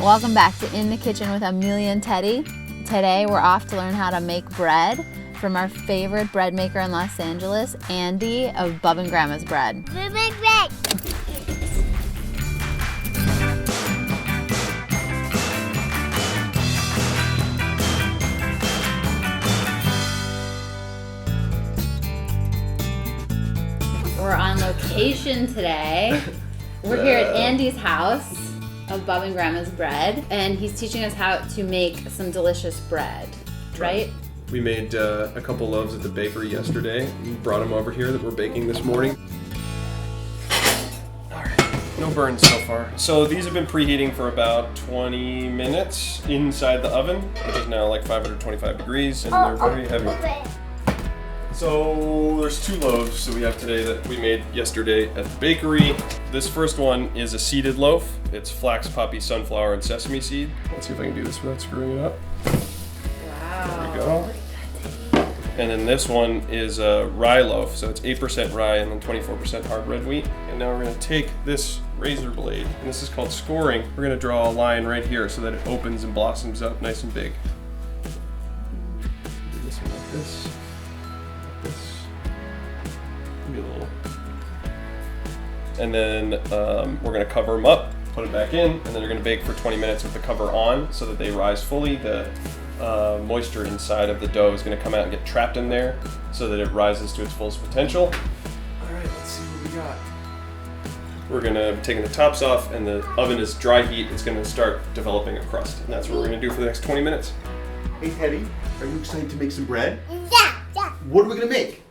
Welcome back to In the Kitchen with Amelia and Teddy. Today we're off to learn how to make bread from our favorite bread maker in Los Angeles, Andy of Bub and Grandma's Bread. We're on location today. We're here at Andy's house of Bub and Grandma's Bread, and he's teaching us how to make some delicious bread, right? We made a couple loaves at the bakery yesterday. We brought them over here that we're baking this morning. All right, no burns so far. So these have been preheating for about 20 minutes inside the oven, which is now like 525 degrees, and they're very heavy. So there's two loaves that we have today that we made yesterday at the bakery. This first one is a seeded loaf. It's flax, poppy, sunflower, and sesame seed. Let's see if I can do this without screwing it up. Wow. There we go. And then this one is a rye loaf. So it's 8% rye and then 24% hard red wheat. And now we're gonna take this razor blade, and this is called scoring. We're gonna draw a line right here so that it opens and blossoms up nice and big. Do this one like this. Maybe a little. And then we're gonna cover them up, put it back in, and then they're gonna bake for 20 minutes with the cover on so that they rise fully. The moisture inside of the dough is gonna come out and get trapped in there so that it rises to its fullest potential. All right, let's see what we got. We're gonna be taking the tops off, and the oven is dry heat. It's gonna start developing a crust, and that's what we're gonna do for the next 20 minutes. Hey Teddy, are you excited to make some bread? Yeah. What are we gonna make?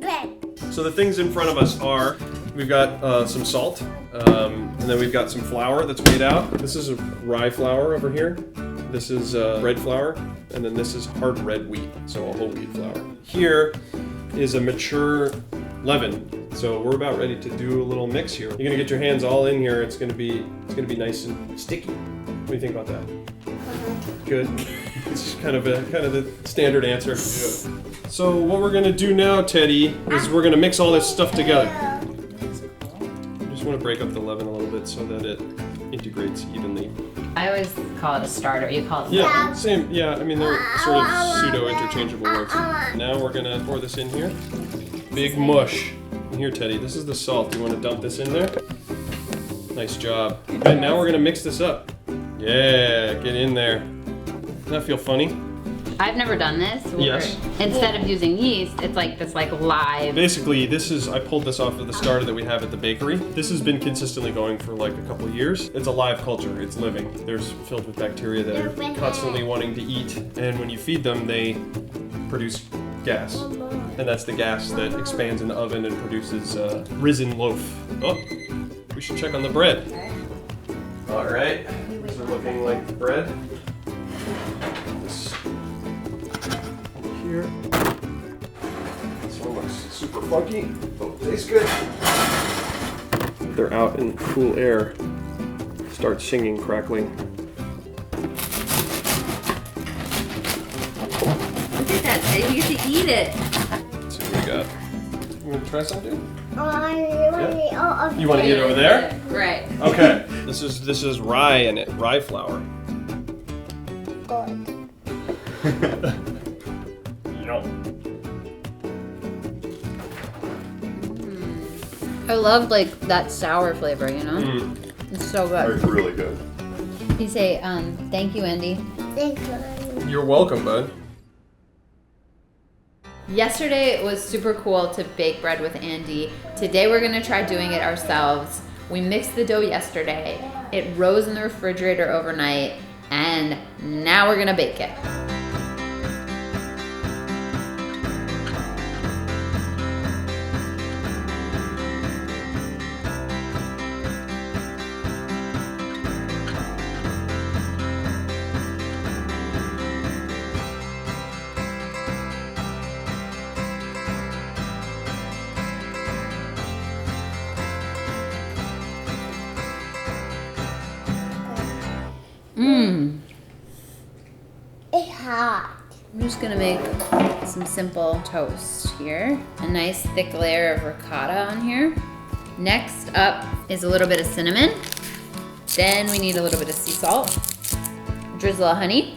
Bread. So the things in front of us are, we've got some salt, and then we've got some flour that's weighed out. This is a rye flour over here. This is red flour, and then this is hard red wheat, so a whole wheat flour. Here is a mature leaven. So we're about ready to do a little mix here. You're gonna get your hands all in here. It's gonna be nice and sticky. What do you think about that? Good. It's kind of the standard answer. So what we're gonna do now, Teddy, is we're gonna mix all this stuff together. I just want to break up the leaven a little bit so that it integrates evenly. I always call it a starter. You call it Yeah, same. Yeah, I mean they're sort of pseudo-interchangeable words. Now we're gonna pour this in here. Big mush. And here, Teddy, this is the salt. You want to dump this in there? Nice job. And now we're gonna mix this up. Yeah, get in there. Doesn't that feel funny? I've never done this. Yes. Instead of using yeast, it's like this live. Basically, I pulled this off of the starter that we have at the bakery. This has been consistently going for like a couple of years. It's a live culture, it's living. They're filled with bacteria that are constantly wanting to eat. And when you feed them, they produce gas. And that's the gas that expands in the oven and produces risen loaf. Oh, we should check on the bread. All right, these are looking like the bread. Here. This one looks super funky. Oh, tastes good. They're out in cool air. Start singing, crackling. Look at that, Teddy. You get to eat it. Let's see what we got. You want to try something? Yeah. You want to eat it over there? Right. Okay. This is rye in it, rye flour. I love that sour flavor, you know? It's so good. It's really good. You say, thank you, Andy. Thank you. You're welcome, bud. Yesterday it was super cool to bake bread with Andy. Today we're gonna try doing it ourselves. We mixed the dough yesterday. It rose in the refrigerator overnight, and now we're gonna bake it. It's hot. I'm just gonna make some simple toast here. A nice thick layer of ricotta on here. Next up is a little bit of cinnamon. Then we need a little bit of sea salt, drizzle of honey,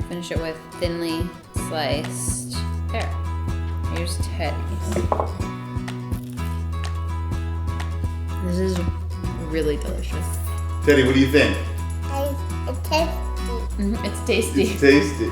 finish it with thinly sliced pear. Here's Teddy. This is really delicious. Teddy, what do you think? It's tasty. It's tasty. It's tasty.